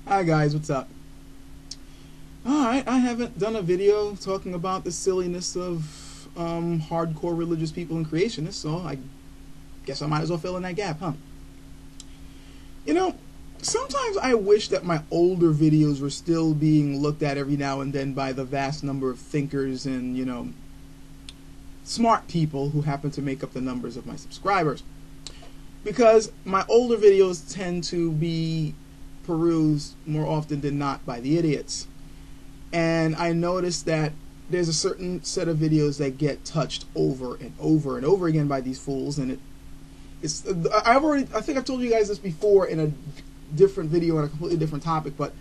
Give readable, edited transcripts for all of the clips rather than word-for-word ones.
Hi guys, what's up? Alright, I haven't done a video talking about the silliness of hardcore religious people and creationists, so I guess I might as well fill in that gap, huh? You know, sometimes I wish that my older videos were still being looked at every now and then by the vast number of thinkers and, you know, smart people who happen to make up the numbers of my subscribers. Because my older videos tend to be perused more often than not by the idiots. And I noticed that there's a certain set of videos that get touched over and over and over again by these fools, and I think I've told you guys this before in a different video on a completely different topic, but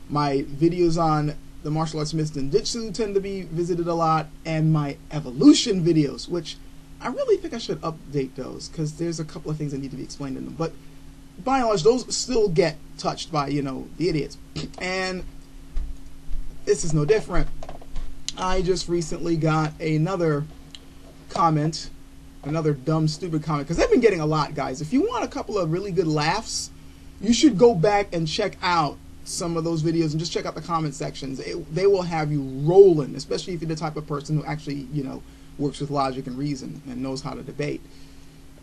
my videos on the martial arts myths and Jitsu tend to be visited a lot, and my evolution videos, which I really think I should update those because there's a couple of things that need to be explained in them, but by and large those still get touched by, you know, the idiots. And this is no different. I just recently got another comment, another dumb, stupid comment, because I've been getting a lot, guys. If you want a couple of really good laughs, you should go back and check out some of those videos and just check out the comment sections. They will have you rolling, especially if you're the type of person who actually, you know, works with logic and reason and knows how to debate.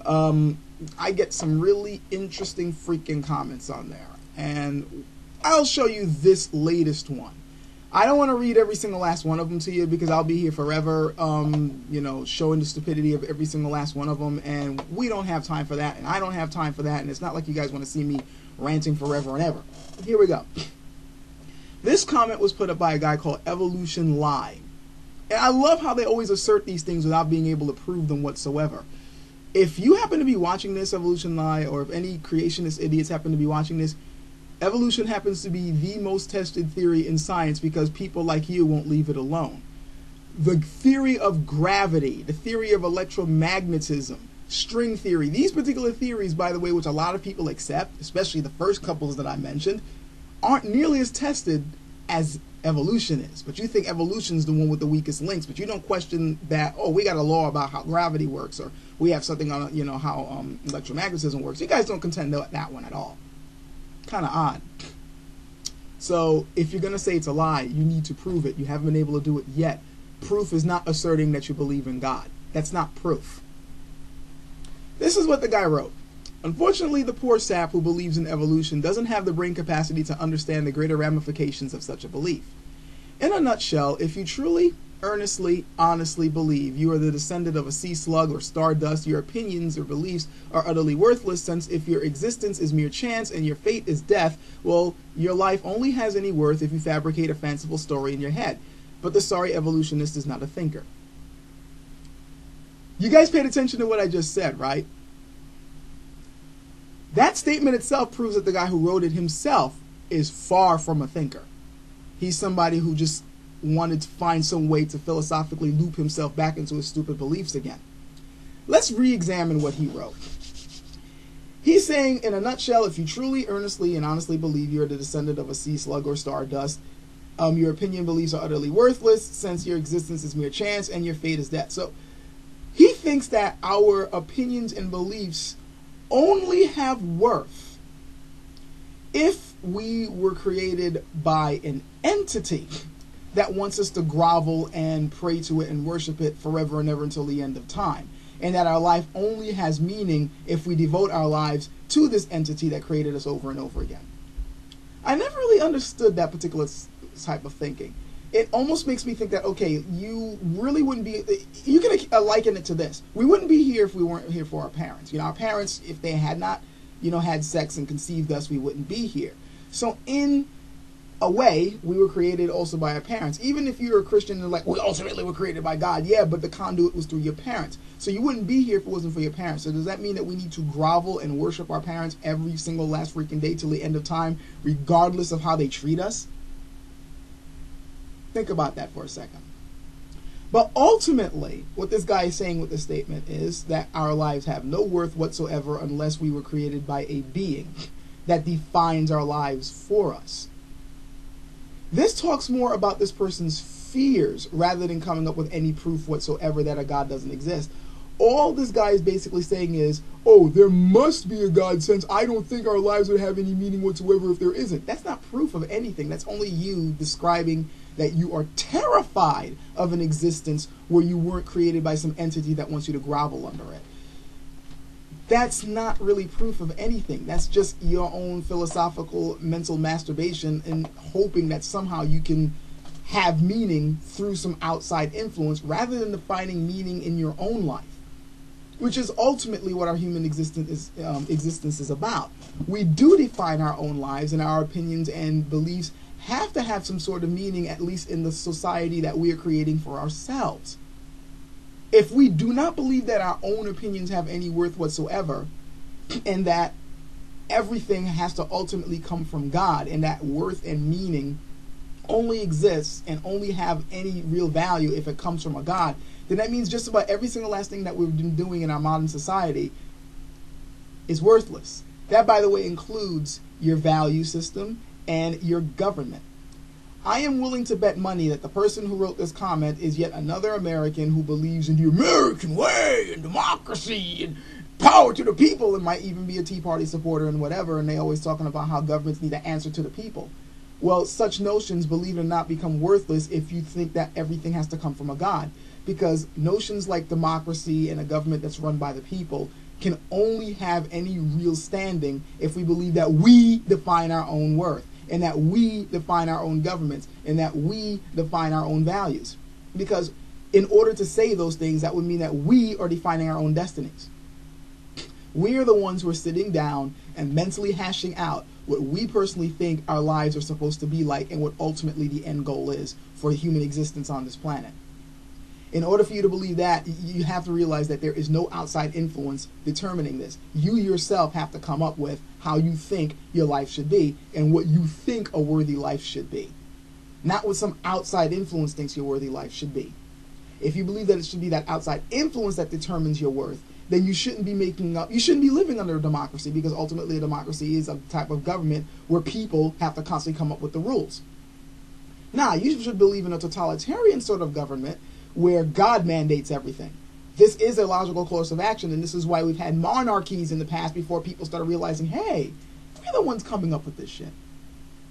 I get some really interesting freaking comments on there, and I'll show you this latest one. I don't want to read every single last one of them to you because I'll be here forever, you know, showing the stupidity of every single last one of them, and we don't have time for that, and I don't have time for that, and it's not like you guys want to see me ranting forever and ever. Here we go. This comment was put up by a guy called EvolutionLIE, and I love how they always assert these things without being able to prove them whatsoever. If you happen to be watching this, EvolutionLIE, or if any creationist idiots happen to be watching this, evolution happens to be the most tested theory in science because people like you won't leave it alone. The theory of gravity, the theory of electromagnetism, string theory, these particular theories, by the way, which a lot of people accept, especially the first couples that I mentioned, aren't nearly as tested as evolution is. But you think evolution is the one with the weakest links, but you don't question that, oh, we got a law about how gravity works, or we have something on, you know, how electromagnetism works. You guys don't contend that one at all. Kind of odd. So if you're going to say it's a lie, you need to prove it. You haven't been able to do it yet. Proof is not asserting that you believe in God. That's not proof. This is what the guy wrote. Unfortunately, the poor sap who believes in evolution doesn't have the brain capacity to understand the greater ramifications of such a belief. In a nutshell, if you truly, earnestly, honestly believe you are the descendant of a sea slug or stardust, your opinions or beliefs are utterly worthless, since if your existence is mere chance and your fate is death, well, your life only has any worth if you fabricate a fanciful story in your head. But the sorry evolutionist is not a thinker. You guys paid attention to what I just said, right? That statement itself proves that the guy who wrote it himself is far from a thinker. He's somebody who just wanted to find some way to philosophically loop himself back into his stupid beliefs again. Let's re-examine what he wrote. He's saying, in a nutshell, if you truly, earnestly, and honestly believe you're the descendant of a sea slug or stardust, your opinion and beliefs are utterly worthless, since your existence is mere chance and your fate is death. So he thinks that our opinions and beliefs only have worth if we were created by an entity that wants us to grovel and pray to it and worship it forever and ever until the end of time, and that our life only has meaning if we devote our lives to this entity that created us over and over again. I never really understood that particular type of thinking. It almost makes me think that, okay, you really wouldn't be, you can liken it to this. We wouldn't be here if we weren't here for our parents. You know, our parents, if they had not, you know, had sex and conceived us, we wouldn't be here. So in a way, we were created also by our parents. Even if you're a Christian and like, we ultimately were created by God, yeah, but the conduit was through your parents. So you wouldn't be here if it wasn't for your parents. So does that mean that we need to grovel and worship our parents every single last freaking day till the end of time, regardless of how they treat us? Think about that for a second. But ultimately, what this guy is saying with this statement is that our lives have no worth whatsoever unless we were created by a being that defines our lives for us. This talks more about this person's fears rather than coming up with any proof whatsoever that a God doesn't exist. All this guy is basically saying is, oh, there must be a God, since I don't think our lives would have any meaning whatsoever if there isn't. That's not proof of anything. That's only you describing that you are terrified of an existence where you weren't created by some entity that wants you to grovel under it. That's not really proof of anything. That's just your own philosophical mental masturbation and hoping that somehow you can have meaning through some outside influence rather than finding meaning in your own life, which is ultimately what our human existence is about. We do define our own lives, and our opinions and beliefs have to have some sort of meaning, at least in the society that we are creating for ourselves. If we do not believe that our own opinions have any worth whatsoever, and that everything has to ultimately come from God, and that worth and meaning only exists and only have any real value if it comes from a God, then that means just about every single last thing that we've been doing in our modern society is worthless. That, by the way, includes your value system and your government. I am willing to bet money that the person who wrote this comment is yet another American who believes in the American way and democracy and power to the people, and might even be a Tea Party supporter and whatever, and they always talking about how governments need to answer to the people. Well, such notions, believe it or not, become worthless if you think that everything has to come from a God, because notions like democracy and a government that's run by the people can only have any real standing if we believe that we define our own worth, and that we define our own governments, and that we define our own values. Because in order to say those things, that would mean that we are defining our own destinies. We are the ones who are sitting down and mentally hashing out what we personally think our lives are supposed to be like, and what ultimately the end goal is for human existence on this planet. In order for you to believe that, you have to realize that there is no outside influence determining this. You yourself have to come up with how you think your life should be and what you think a worthy life should be. Not what some outside influence thinks your worthy life should be. If you believe that it should be that outside influence that determines your worth, then you shouldn't be living under a democracy, because ultimately a democracy is a type of government where people have to constantly come up with the rules. Now, you should believe in a totalitarian sort of government where God mandates everything. This is a logical course of action, and this is why we've had monarchies in the past before people started realizing, hey, we're the ones coming up with this shit.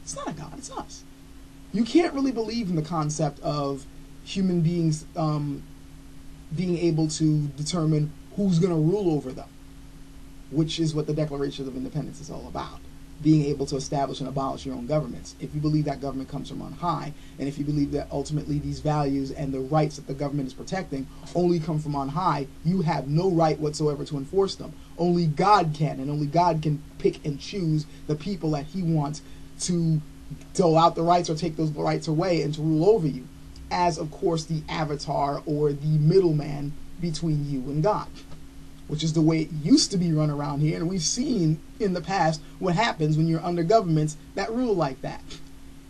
It's not a God, it's us. You can't really believe in the concept of human beings being able to determine who's going to rule over them, which is what the Declaration of Independence is all about. Being able to establish and abolish your own governments. If you believe that government comes from on high, and if you believe that ultimately these values and the rights that the government is protecting only come from on high, you have no right whatsoever to enforce them. Only God can, and only God can pick and choose the people that he wants to dole out the rights or take those rights away and to rule over you, as of course the avatar or the middleman between you and God, which is the way it used to be run around here. And we've seen in the past what happens when you're under governments that rule like that.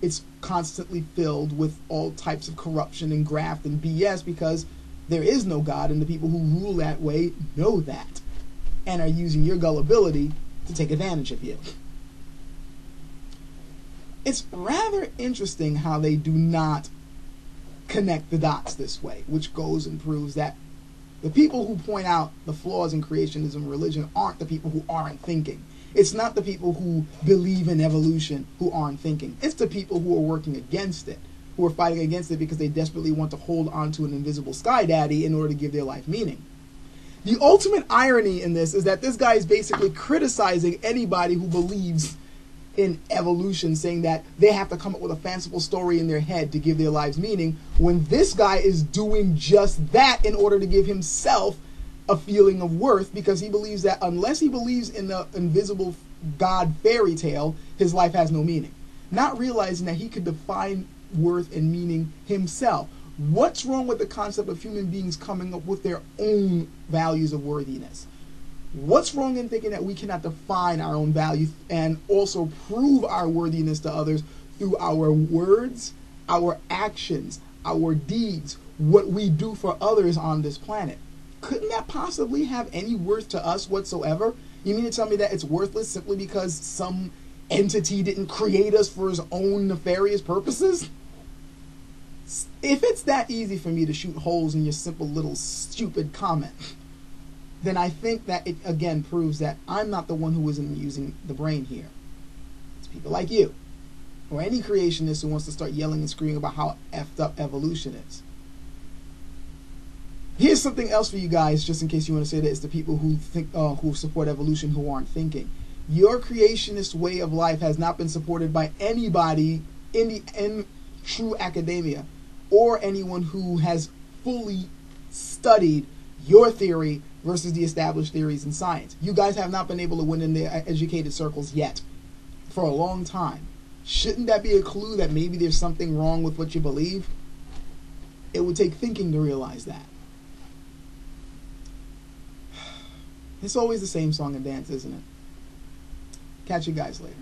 It's constantly filled with all types of corruption and graft and BS, because there is no God, and the people who rule that way know that and are using your gullibility to take advantage of you. It's rather interesting how they do not connect the dots this way, which goes and proves that the people who point out the flaws in creationism and religion aren't the people who aren't thinking. It's not the people who believe in evolution who aren't thinking. It's the people who are working against it, who are fighting against it because they desperately want to hold on to an invisible sky daddy in order to give their life meaning. The ultimate irony in this is that this guy is basically criticizing anybody who believes in evolution, saying that they have to come up with a fanciful story in their head to give their lives meaning, when this guy is doing just that in order to give himself a feeling of worth, because he believes that unless he believes in the invisible God fairy tale, his life has no meaning. Not realizing that he could define worth and meaning himself. What's wrong with the concept of human beings coming up with their own values of worthiness? What's wrong in thinking that we cannot define our own value and also prove our worthiness to others through our words, our actions, our deeds, what we do for others on this planet? Couldn't that possibly have any worth to us whatsoever? You mean to tell me that it's worthless simply because some entity didn't create us for his own nefarious purposes? If it's that easy for me to shoot holes in your simple little stupid comment, then I think that it again proves that I'm not the one who isn't using the brain here. It's people like you, or any creationist who wants to start yelling and screaming about how effed up evolution is. Here's something else for you guys, just in case you want to say that it's the people who think, who support evolution, who aren't thinking. Your creationist way of life has not been supported by anybody in true academia, or anyone who has fully studied your theory versus the established theories in science. You guys have not been able to win in the educated circles yet, for a long time. Shouldn't that be a clue that maybe there's something wrong with what you believe? It would take thinking to realize that. It's always the same song and dance, isn't it? Catch you guys later.